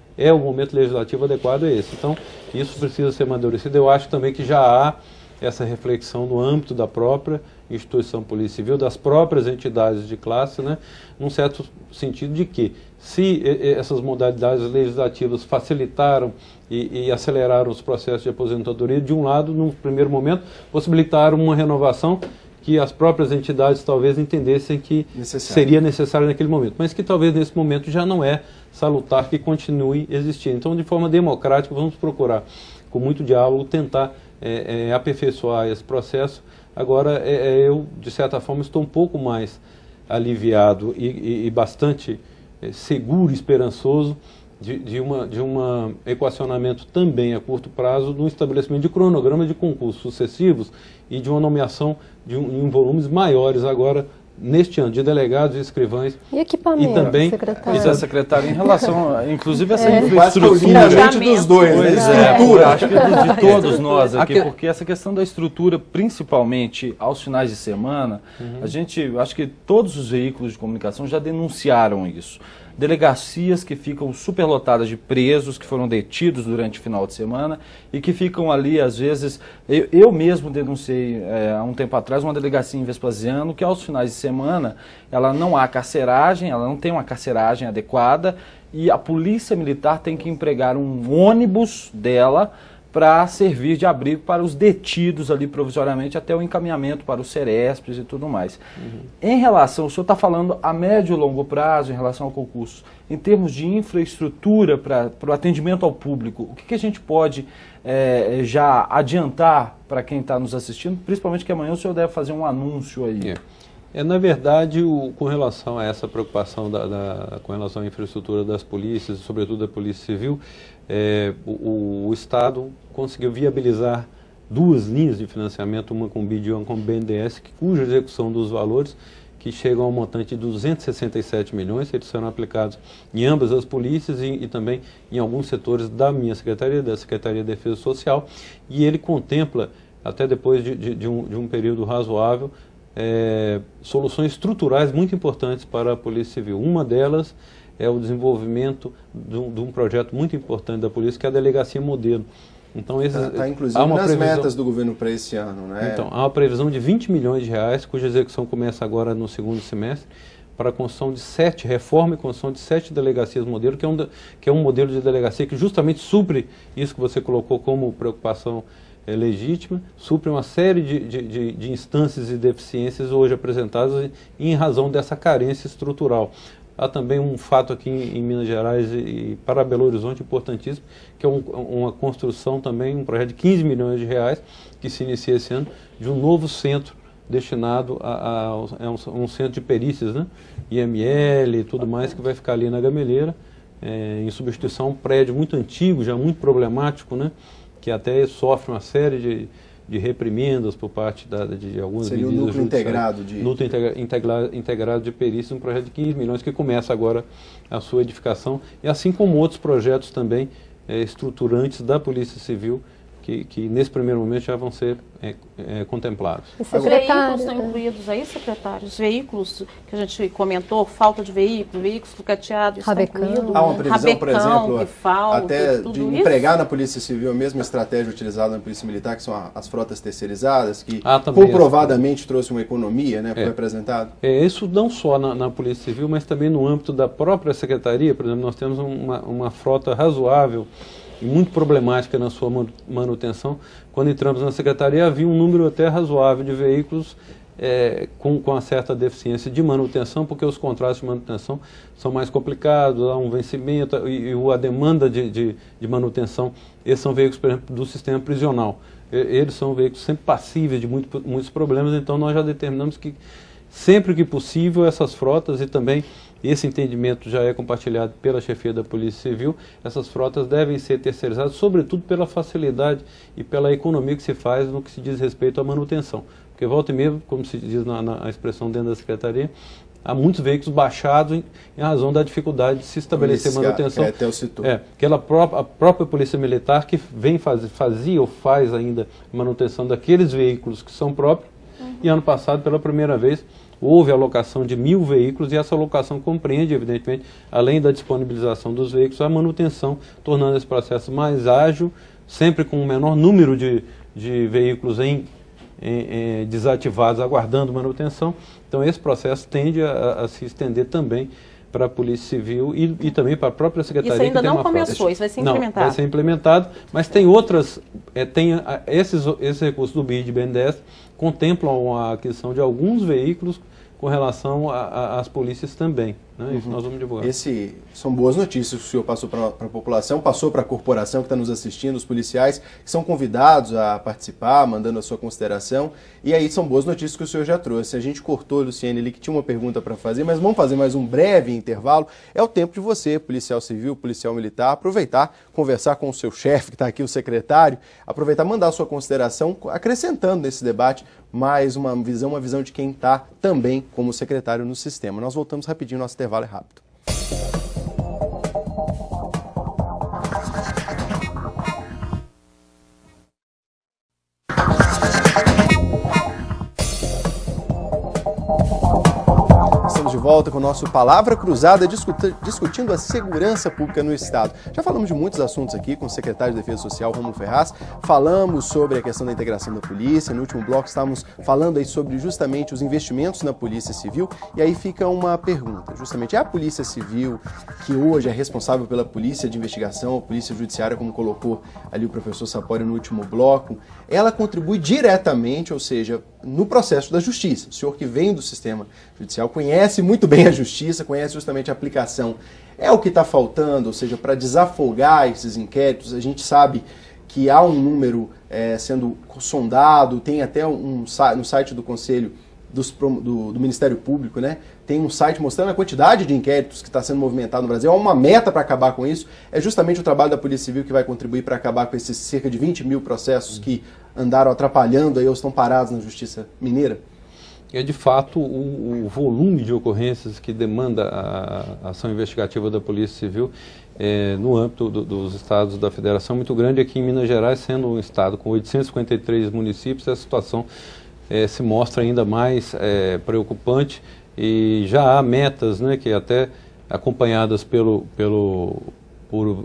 legislativo adequado é esse. Então, isso precisa ser amadurecido. Eu acho também que já há essa reflexão no âmbito da própria instituição Polícia Civil, das próprias entidades de classe, né, num certo sentido de que, se essas modalidades legislativas facilitaram e aceleraram os processos de aposentadoria, de um lado, no primeiro momento, possibilitaram uma renovação que as próprias entidades talvez entendessem que seria necessário naquele momento, mas que talvez nesse momento já não é salutar que continue existindo. Então, de forma democrática, vamos procurar, com muito diálogo, tentar aperfeiçoar esse processo. Agora, eu, de certa forma, estou um pouco mais aliviado e bastante seguro e esperançoso de um equacionamento também a curto prazo do estabelecimento de cronograma de concursos sucessivos e de uma nomeação em volumes maiores agora, neste ano, de delegados e escrivães. E equipamento, e também, secretário, em relação, inclusive, essa infraestrutura dos dois, pois acho que de todos nós aqui, porque essa questão da estrutura, principalmente aos finais de semana, acho que todos os veículos de comunicação já denunciaram isso. Delegacias que ficam superlotadas de presos que foram detidos durante o final de semana e que ficam ali, às vezes... Eu mesmo denunciei há um tempo atrás uma delegacia em Vespasiano que aos finais de semana ela não há carceragem, ela não tem uma carceragem adequada e a polícia militar tem que empregar um ônibus dela para servir de abrigo para os detidos ali provisoriamente até o encaminhamento para os Cerespes e tudo mais. Em relação, o senhor está falando a médio e longo prazo em relação ao concurso, em termos de infraestrutura para o atendimento ao público, o que a gente pode já adiantar para quem está nos assistindo, principalmente que amanhã o senhor deve fazer um anúncio aí? Na verdade, com relação a essa preocupação com relação à infraestrutura das polícias, sobretudo da Polícia Civil, o Estado conseguiu viabilizar duas linhas de financiamento, uma com o BID e uma com o BNDES, cuja execução dos valores, que chegam ao montante de 267 milhões, eles serão aplicados em ambas as polícias e também em alguns setores da minha secretaria, da Secretaria de Defesa Social, e ele contempla, até depois de um período razoável, soluções estruturais muito importantes para a Polícia Civil. Uma delas é o desenvolvimento de um projeto muito importante da Polícia, que é a Delegacia Modelo. Então, está inclusive nas metas do governo para esse ano, né? Então, há uma previsão de 20 milhões de reais, cuja execução começa agora no segundo semestre, para a construção de reforma e construção de 7 delegacias modelo, que é um modelo de delegacia que justamente supre isso que você colocou como preocupação legítima, supre uma série de instâncias e deficiências hoje apresentadas em razão dessa carência estrutural. Há também um fato aqui em Minas Gerais e para Belo Horizonte importantíssimo, que é uma construção também, um projeto de 15 milhões de reais, que se inicia esse ano, de um novo centro destinado a um centro de perícias, né? IML e tudo mais, que vai ficar ali na Gameleira, em substituição a um prédio muito antigo, já muito problemático, né? Que até sofre uma série de reprimendas por parte de algumas medidas. Seria o núcleo integrado de... Núcleo integrado de perícia, um projeto de 15 milhões que começa agora a sua edificação, e assim como outros projetos também estruturantes da Polícia Civil, que nesse primeiro momento já vão ser contemplados. Os veículos estão incluídos aí, secretário? Os veículos que a gente comentou, falta de veículos sucateados, estão incluídos? Há uma previsão, por exemplo, até de empregar na Polícia Civil a mesma estratégia utilizada na Polícia Militar, que são as frotas terceirizadas, que comprovadamente trouxe uma economia, né, foi apresentado? Isso não só na Polícia Civil, mas também no âmbito da própria Secretaria. Por exemplo, nós temos uma frota razoável e muito problemática na sua manutenção. Quando entramos na Secretaria, havia um número até razoável de veículos com uma certa deficiência de manutenção, porque os contratos de manutenção são mais complicados, há um vencimento e a demanda de manutenção. Esses são veículos, por exemplo, do sistema prisional. Eles são veículos sempre passíveis de muitos problemas, então nós já determinamos que, sempre que possível, essas frotas, e também esse entendimento já é compartilhado pela chefia da Polícia Civil, essas frotas devem ser terceirizadas, sobretudo pela facilidade e pela economia que se faz no que se diz respeito à manutenção. Porque volta e meia, como se diz na expressão dentro da Secretaria, há muitos veículos baixados em razão da dificuldade de se estabelecer manutenção. Até o setor. A própria Polícia Militar que fazia ou faz ainda manutenção daqueles veículos que são próprios, e ano passado, pela primeira vez, houve a alocação de 1.000 veículos, e essa alocação compreende, evidentemente, além da disponibilização dos veículos, a manutenção, tornando esse processo mais ágil, sempre com o menor número de veículos desativados, aguardando manutenção. Então, esse processo tende a se estender também para a Polícia Civil e também para a própria Secretaria. Isso ainda que tem não uma começou, frota. isso vai ser Não, implementado. vai ser implementado, mas tem outras, esses recursos do BID e BNDES contemplam a aquisição de alguns veículos com relação às polícias também. Né? Isso nós vamos divulgar. São boas notícias que o senhor passou para a população, passou para a corporação que está nos assistindo, os policiais que são convidados a participar, mandando a sua consideração. E aí são boas notícias que o senhor já trouxe. A gente cortou, Luciene, ali que tinha uma pergunta para fazer, mas vamos fazer mais um breve intervalo. É o tempo de você, policial civil, policial militar, aproveitar, conversar com o seu chefe, que está aqui, o secretário, aproveitar, mandar a sua consideração, acrescentando nesse debate mais uma visão de quem está também como secretário no sistema. Nós voltamos rapidinho, nosso intervalo é rápido. Estamos de volta com o nosso Palavra Cruzada, discutindo a segurança pública no Estado. Já falamos de muitos assuntos aqui com o secretário de Defesa Social, Rômulo Ferraz. Falamos sobre a questão da integração da polícia. No último bloco estávamos falando aí sobre justamente os investimentos na Polícia Civil. E aí fica uma pergunta, justamente, é a Polícia Civil que hoje é responsável pela Polícia de Investigação, a Polícia Judiciária, como colocou ali o professor Sapori no último bloco, ela contribui diretamente, ou seja, no processo da justiça. O senhor que vem do sistema judicial conhece muito bem a justiça, conhece justamente a aplicação. É o que está faltando, ou seja, para desafogar esses inquéritos. A gente sabe que há um número sendo sondado, tem até no site do Conselho do Ministério Público, né? Tem um site mostrando a quantidade de inquéritos que está sendo movimentado no Brasil. Há uma meta para acabar com isso. É justamente o trabalho da Polícia Civil que vai contribuir para acabar com esses cerca de 20 mil processos que andaram atrapalhando aí ou estão parados na Justiça Mineira? É de fato o volume de ocorrências que demanda a ação investigativa da Polícia Civil no âmbito dos estados da Federação muito grande. Aqui em Minas Gerais, sendo um estado com 853 municípios, a situação se mostra ainda mais preocupante e já há metas, né, que até acompanhadas por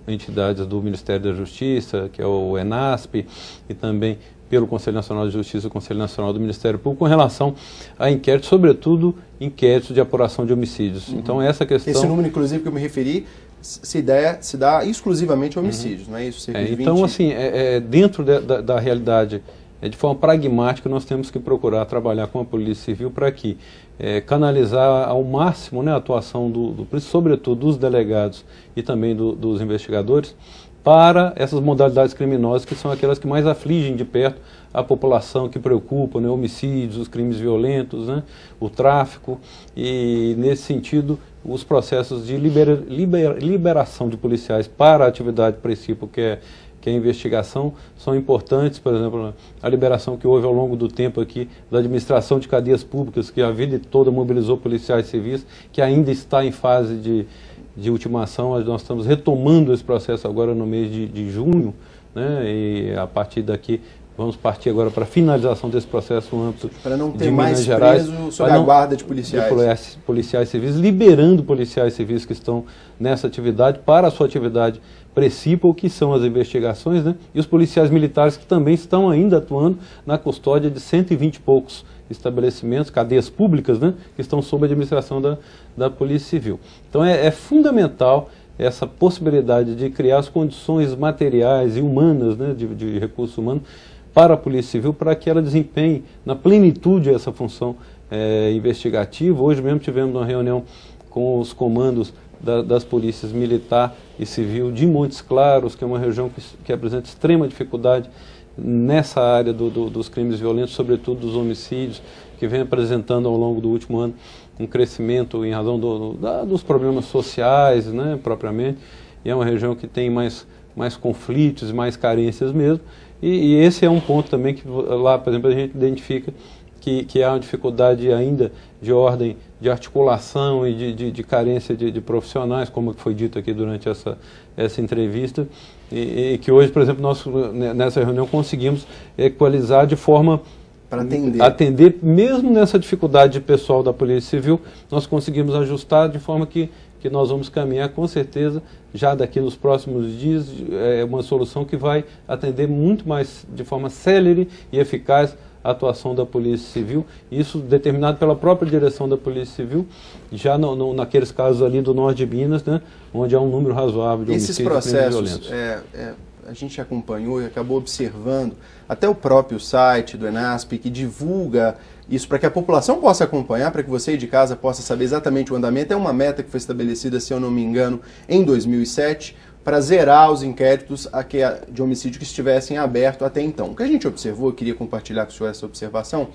entidades do Ministério da Justiça, que é o ENASP, e também pelo Conselho Nacional de Justiça e o Conselho Nacional do Ministério Público, com relação a inquéritos, sobretudo inquéritos de apuração de homicídios. Então essa questão... Esse número, inclusive, que eu me referi, se dá exclusivamente a homicídios, não é isso? Cerca de 20... Então, assim, dentro da realidade, de forma pragmática, nós temos que procurar trabalhar com a Polícia Civil para que canalizar ao máximo, né, a atuação, sobretudo, dos delegados e também dos investigadores, para essas modalidades criminosas que são aquelas que mais afligem de perto a população, que preocupam, né, homicídios, os crimes violentos, né, o tráfico, e nesse sentido os processos de liberação de policiais para a atividade principal, que é a investigação, são importantes. Por exemplo, a liberação que houve ao longo do tempo aqui da administração de cadeias públicas, que a vida toda mobilizou policiais civis, que ainda está em fase de ultimação. Nós estamos retomando esse processo agora no mês de junho, né, e a partir daqui vamos partir agora para a finalização desse processo no âmbito para não ter de mais Minas Gerais, preso sob a guarda de policiais. Policiais civis, liberando policiais civis que estão nessa atividade para a sua atividade principal, que são as investigações, né? E os policiais militares que também estão ainda atuando na custódia de 120 e poucos estabelecimentos, cadeias públicas, né, que estão sob a administração da Polícia Civil. Então é fundamental essa possibilidade de criar as condições materiais e humanas, né, de recursos humanos para a Polícia Civil, para que ela desempenhe na plenitude essa função investigativa. Hoje mesmo tivemos uma reunião com os comandos das polícias militar e civil de Montes Claros, que é uma região que apresenta extrema dificuldade nessa área dos crimes violentos, sobretudo dos homicídios, que vem apresentando ao longo do último ano um crescimento em razão dos problemas sociais, né, propriamente, e é uma região que tem mais conflitos, mais carências mesmo, e esse é um ponto também que lá, por exemplo, a gente identifica que há uma dificuldade ainda de ordem de articulação e de carência de profissionais, como foi dito aqui durante essa entrevista, e que hoje, por exemplo, nós nessa reunião conseguimos equalizar de forma para atender, mesmo nessa dificuldade pessoal da Polícia Civil, nós conseguimos ajustar de forma que nós vamos caminhar, com certeza, já daqui nos próximos dias, uma solução que vai atender muito mais, de forma célere e eficaz, atuação da Polícia Civil, isso determinado pela própria direção da Polícia Civil, já naqueles casos ali do norte de Minas, né, onde há um número razoável de homicídios e crimes violentos. A gente acompanhou e acabou observando, até o próprio site do ENASP, que divulga isso para que a população possa acompanhar, para que você de casa possa saber exatamente o andamento. É uma meta que foi estabelecida, se eu não me engano, em 2007, para zerar os inquéritos de homicídio que estivessem abertos até então. O que a gente observou, eu queria compartilhar com o senhor essa observação,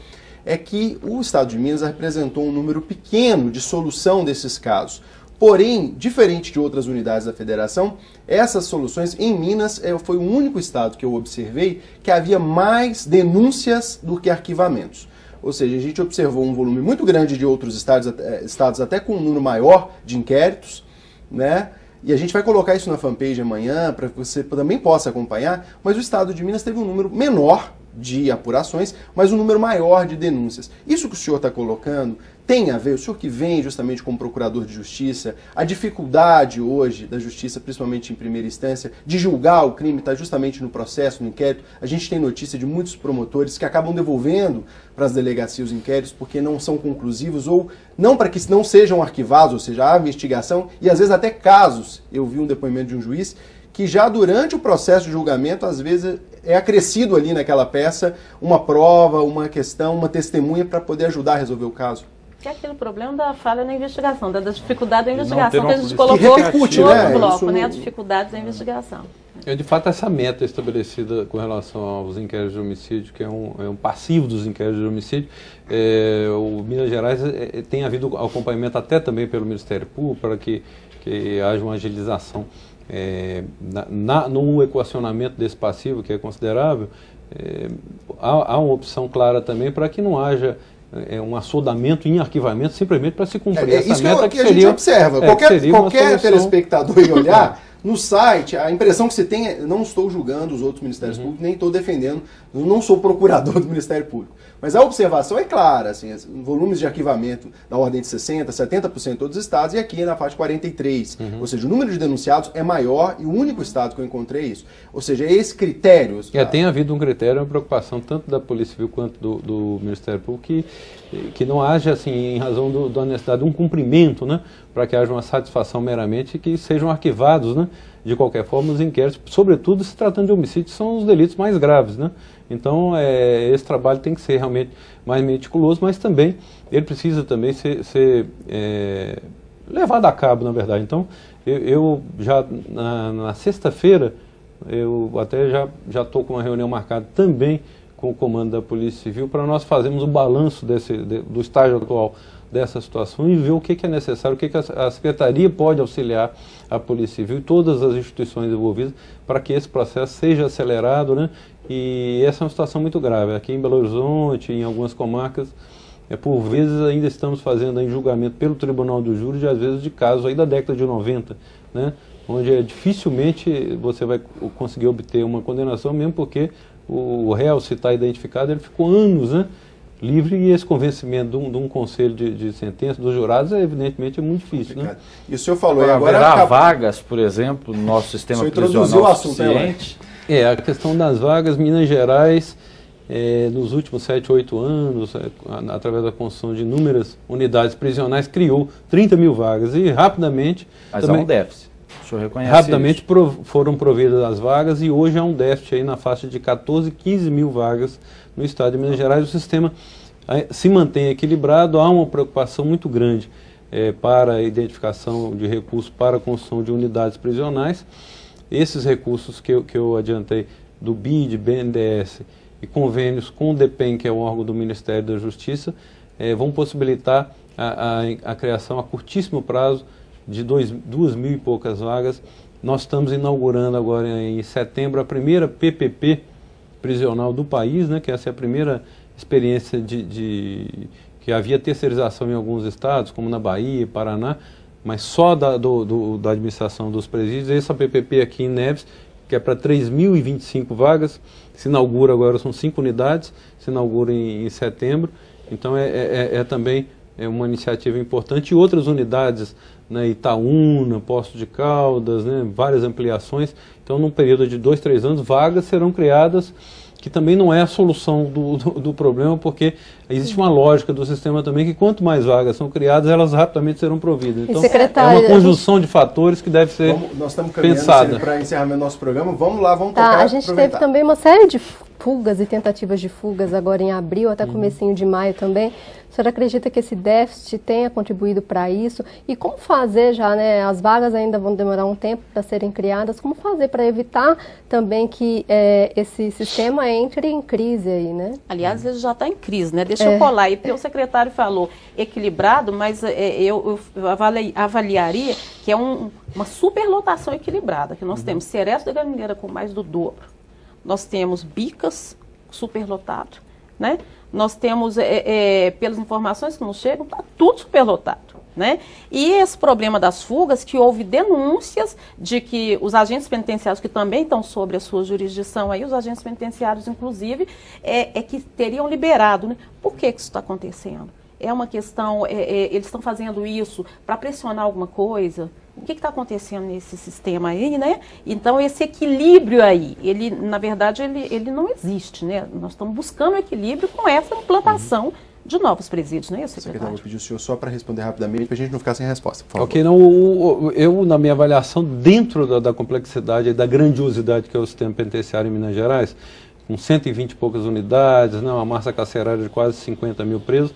é que o Estado de Minas apresentou um número pequeno de solução desses casos. Porém, diferente de outras unidades da federação, essas soluções em Minas foi o único estado que eu observei que havia mais denúncias do que arquivamentos. Ou seja, a gente observou um volume muito grande de outros estados até com um número maior de inquéritos, né? E a gente vai colocar isso na fanpage amanhã para que você também possa acompanhar, mas o estado de Minas teve um número menor de apurações, mas um número maior de denúncias. Isso que o senhor está colocando tem a ver, o senhor que vem justamente como procurador de justiça, a dificuldade hoje da justiça, principalmente em primeira instância, de julgar o crime, está justamente no processo, no inquérito. A gente tem notícia de muitos promotores que acabam devolvendo para as delegacias os inquéritos porque não são conclusivos ou não para que não sejam arquivados, ou seja, há investigação e às vezes até casos. Eu vi um depoimento de um juiz que já durante o processo de julgamento, às vezes, é acrescido ali naquela peça uma prova, uma questão, uma testemunha para poder ajudar a resolver o caso. Que é aquele problema da falha na investigação, da dificuldade da investigação, que a gente colocou no outro bloco, né? A dificuldade da investigação. De fato, essa meta estabelecida com relação aos inquéritos de homicídio, que é um passivo dos inquéritos de homicídio, o Minas Gerais tem havido acompanhamento até também pelo Ministério Público para que haja uma agilização no equacionamento desse passivo, que é considerável. Há uma opção clara também para que não haja um assodamento em arquivamento simplesmente para se cumprir essa meta que seria, a gente observa. Qualquer telespectador ir olhar no site, a impressão que você tem é, não estou julgando os outros ministérios públicos, nem estou defendendo, eu não sou procurador do Ministério Público. Mas a observação é clara, assim, volumes de arquivamento da ordem de 60%, 70% em todos os estados, e aqui na faixa 43%. Ou seja, o número de denunciados é maior e o único estado que eu encontrei é isso. Ou seja, é esse critério. Tem havido um critério, uma preocupação tanto da Polícia Civil quanto do Ministério Público que não haja, assim, em razão da necessidade de um cumprimento, né, para que haja uma satisfação meramente e que sejam arquivados, né, de qualquer forma, os inquéritos, sobretudo se tratando de homicídios, são os delitos mais graves, né? Então, esse trabalho tem que ser realmente mais meticuloso, mas também ele precisa também ser levado a cabo, na verdade. Então, eu já na sexta-feira, eu até já estou com uma reunião marcada também com o comando da Polícia Civil para nós fazermos o balanço do estágio atual dessa situação e ver o que é necessário, o que a Secretaria pode auxiliar a Polícia Civil e todas as instituições envolvidas para que esse processo seja acelerado, né? E essa é uma situação muito grave. Aqui em Belo Horizonte, em algumas comarcas, por vezes ainda estamos fazendo em julgamento pelo Tribunal do Júri, de, às vezes de casos aí da década de 90, né? Onde dificilmente você vai conseguir obter uma condenação, mesmo porque o réu, se está identificado, ele ficou anos, né, livre, e esse convencimento de um conselho de sentença dos jurados evidentemente é muito difícil, né? E o senhor falou, agora há vagas, por exemplo, no nosso sistema prisional suficiente. A questão das vagas, Minas Gerais, nos últimos 7, 8 anos, através da construção de inúmeras unidades prisionais, criou 30 mil vagas e rapidamente... Mas há um déficit. O senhor reconhece rapidamente foram providas as vagas e hoje há um déficit aí na faixa de 14, 15 mil vagas no estado de Minas Gerais. O sistema se mantém equilibrado, há uma preocupação muito grande para a identificação de recursos para a construção de unidades prisionais. Esses recursos que eu adiantei do BID, BNDES e convênios com o DEPEN, que é o órgão do Ministério da Justiça, vão possibilitar a criação a curtíssimo prazo de 2.000 e poucas vagas. Nós estamos inaugurando agora em setembro a primeira PPP prisional do país, né, que essa é a primeira experiência que havia terceirização em alguns estados, como na Bahia, Paraná, mas só da administração dos presídios. Essa PPP aqui em Neves, que é para 3.025 vagas, se inaugura agora, são 5 unidades, se inaugura em setembro. Então também uma iniciativa importante. E outras unidades, né, Itaúna, Poços de Caldas, né, várias ampliações. Então, num período de 2, 3 anos, vagas serão criadas que também não é a solução do problema, porque existe uma lógica do sistema também que quanto mais vagas são criadas, elas rapidamente serão providas. Então, é uma conjunção de fatores que deve ser pensada. Nós estamos caminhando para encerramento do nosso programa. Vamos lá, vamos tocar. A gente teve também uma série de fugas e tentativas de fugas agora em abril, até comecinho de maio também. A senhora acredita que esse déficit tenha contribuído para isso? E como fazer já, né? As vagas ainda vão demorar um tempo para serem criadas. Como fazer para evitar também que esse sistema entre em crise aí, né? Aliás, ele já está em crise, né? Deixa eu colar aí, porque o secretário falou equilibrado, mas eu avaliaria que é uma superlotação equilibrada, que nós temos Cerezo da Galinheira com mais do dobro. Nós temos Bicas superlotado, né? Nós temos, pelas informações que nos chegam, está tudo superlotado, né? E esse problema das fugas, que houve denúncias de que os agentes penitenciários, que também estão sobre a sua jurisdição, aí, os agentes penitenciários, inclusive, que teriam liberado, né? Por que isso está acontecendo? É uma questão, eles estão fazendo isso para pressionar alguma coisa? O que está acontecendo nesse sistema aí, né? Então, esse equilíbrio aí, ele, na verdade, ele não existe, né? Nós estamos buscando equilíbrio com essa implantação de novos presídios, não é isso, secretário? Vou pedir o senhor só para responder rapidamente, para a gente não ficar sem resposta, por favor. Ok, não, eu, na minha avaliação, dentro da complexidade e da grandiosidade que é o sistema penitenciário em Minas Gerais, com 120 e poucas unidades, né, uma massa carcerária de quase 50 mil presos,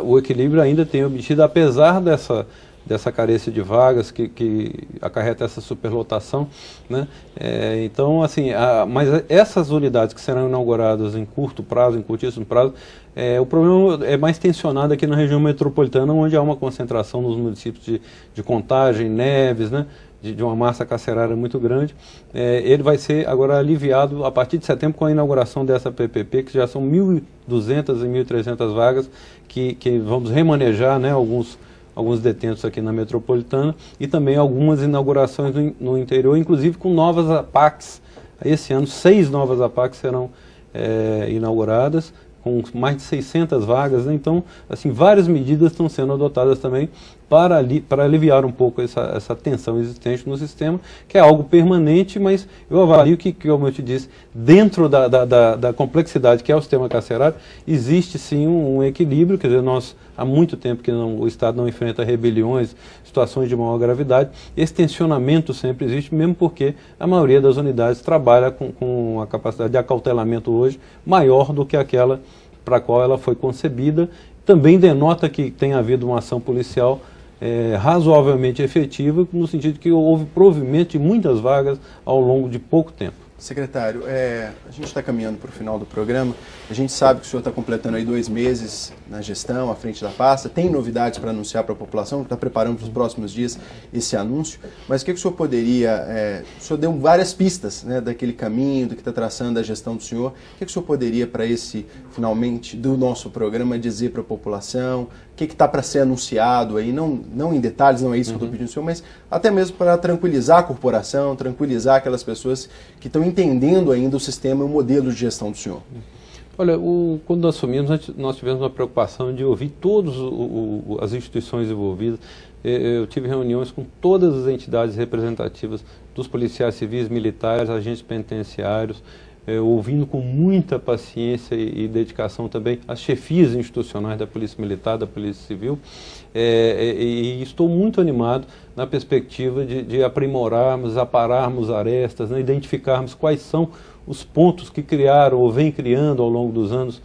o equilíbrio ainda tem obtido, apesar dessa carência de vagas que acarreta essa superlotação, né? Então, assim, mas essas unidades que serão inauguradas em curto prazo, em curtíssimo prazo, o problema é mais tensionado aqui na região metropolitana, onde há uma concentração nos municípios de Contagem, Neves, né? De uma massa carcerária muito grande. Ele vai ser agora aliviado a partir de setembro com a inauguração dessa PPP, que já são 1.200 e 1.300 vagas que vamos remanejar, né, alguns detentos aqui na metropolitana e também algumas inaugurações no interior, inclusive com novas APACs. Esse ano 6 novas APACs serão inauguradas, com mais de 600 vagas, né? Então, assim, várias medidas estão sendo adotadas também para aliviar um pouco essa tensão existente no sistema, que é algo permanente, mas eu avalio que, como eu te disse, dentro da complexidade que é o sistema carcerário, existe sim um equilíbrio, quer dizer, nós há muito tempo que o Estado não enfrenta rebeliões, situações de maior gravidade, esse tensionamento sempre existe, mesmo porque a maioria das unidades trabalha com a capacidade de acautelamento hoje maior do que aquela para a qual ela foi concebida. Também denota que tem havido uma ação policial razoavelmente efetiva, no sentido de que houve provimento de muitas vagas ao longo de pouco tempo. Secretário, a gente está caminhando para o final do programa. A gente sabe que o senhor está completando aí 2 meses na gestão, à frente da pasta. Tem novidades para anunciar para a população? Está preparando para os próximos dias esse anúncio. Mas o que o senhor poderia... o senhor deu várias pistas, né, daquele caminho, do que está traçando a gestão do senhor. O que o senhor poderia, para esse, finalmente, do nosso programa, dizer para a população? O que está para ser anunciado aí? Não em detalhes, não é isso que eu estou pedindo ao senhor, mas até mesmo para tranquilizar a corporação, tranquilizar aquelas pessoas que estão entendendo ainda o sistema e o modelo de gestão do senhor. Olha, quando nós assumimos, nós tivemos uma preocupação de ouvir todas as instituições envolvidas. Eu tive reuniões com todas as entidades representativas dos policiais civis, militares, agentes penitenciários, ouvindo com muita paciência e dedicação também as chefias institucionais da Polícia Militar, da Polícia Civil, e estou muito animado na perspectiva de aprimorarmos, apararmos arestas, né, identificarmos quais são os pontos que criaram ou vem criando ao longo dos anos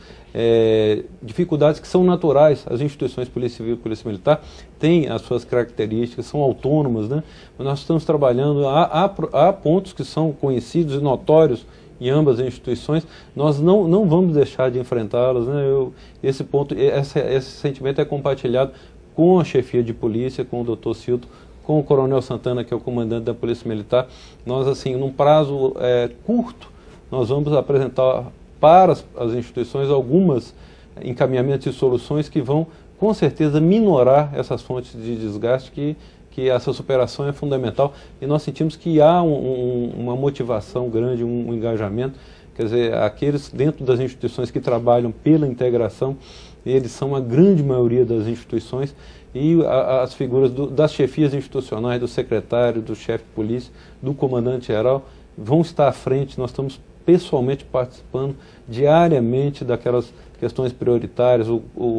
dificuldades que são naturais. As instituições Polícia Civil e Polícia Militar têm as suas características, são autônomas, né? Mas nós estamos trabalhando, há pontos que são conhecidos e notórios em ambas as instituições, nós não vamos deixar de enfrentá-los, né? Esse sentimento é compartilhado com a chefia de polícia, com o Dr. Cilto, com o Coronel Santana, que é o comandante da Polícia Militar. Nós, assim, num prazo curto, nós vamos apresentar para as instituições algumas encaminhamentos e soluções que vão, com certeza, minorar essas fontes de desgaste que essa superação é fundamental, e nós sentimos que há uma motivação grande, um engajamento. Quer dizer, aqueles dentro das instituições que trabalham pela integração, eles são a grande maioria das instituições, e as figuras das chefias institucionais, do secretário, do chefe de polícia, do comandante-geral, vão estar à frente. Nós estamos pessoalmente participando diariamente daquelas questões prioritárias,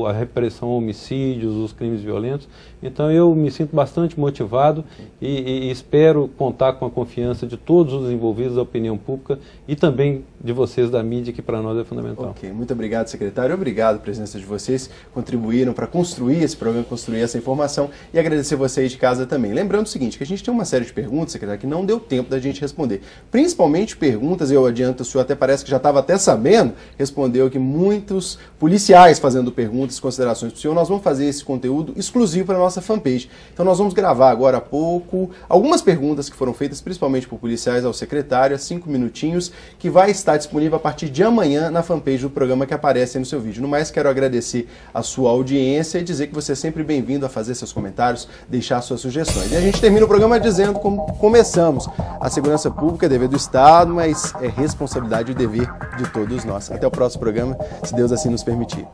a repressão a homicídios, os crimes violentos. Então eu me sinto bastante motivado e espero contar com a confiança de todos os envolvidos da opinião pública e também de vocês da mídia, que para nós é fundamental. Ok, muito obrigado, secretário. Obrigado, a presença de vocês, contribuíram para construir esse programa, construir essa informação, e agradecer vocês de casa também. Lembrando o seguinte, que a gente tem uma série de perguntas, secretário, que não deu tempo da gente responder. Principalmente perguntas, eu adianto, o senhor até parece que já estava até sabendo, respondeu aqui muitos policiais fazendo perguntas, considerações para o senhor. Nós vamos fazer esse conteúdo exclusivo para a nossa fanpage. Então nós vamos gravar agora há pouco algumas perguntas que foram feitas principalmente por policiais ao secretário, 5 minutinhos, que vai estar disponível a partir de amanhã na fanpage do programa que aparece aí no seu vídeo. No mais, quero agradecer a sua audiência e dizer que você é sempre bem-vindo a fazer seus comentários, deixar suas sugestões. E a gente termina o programa dizendo como começamos: a segurança pública é dever do Estado, mas é responsabilidade e dever de todos nós. Até o próximo programa, se Deus assim nos permitir.